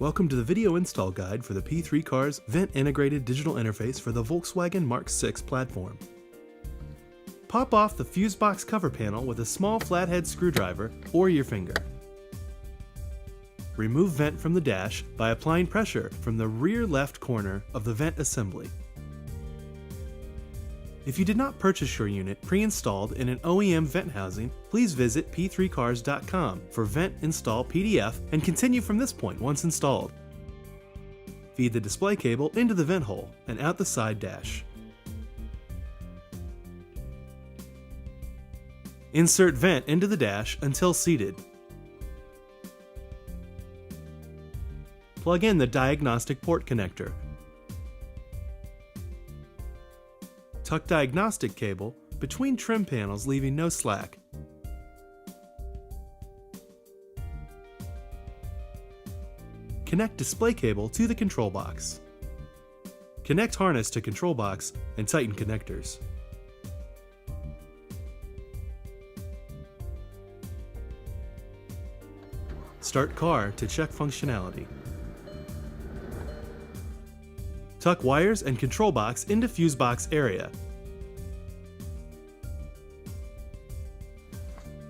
Welcome to the video install guide for the P3Cars Vent Integrated Digital Interface for the Volkswagen Mark 6 platform. Pop off the fuse box cover panel with a small flathead screwdriver or your finger. Remove vent from the dash by applying pressure from the rear left corner of the vent assembly. If you did not purchase your unit pre-installed in an OEM vent housing, please visit P3Cars.com for vent install PDF and continue from this point once installed. Feed the display cable into the vent hole and out the side dash. Insert vent into the dash until seated. Plug in the diagnostic port connector. Tuck diagnostic cable between trim panels, leaving no slack. Connect display cable to the control box. Connect harness to control box and tighten connectors. Start car to check functionality. Tuck wires and control box into fuse box area.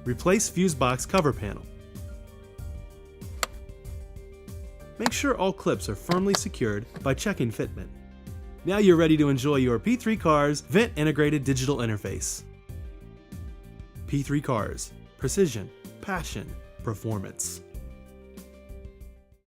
Replace fuse box cover panel. Make sure all clips are firmly secured by checking fitment. Now you're ready to enjoy your P3Cars Vent Integrated Digital Interface. P3Cars, precision, passion, performance.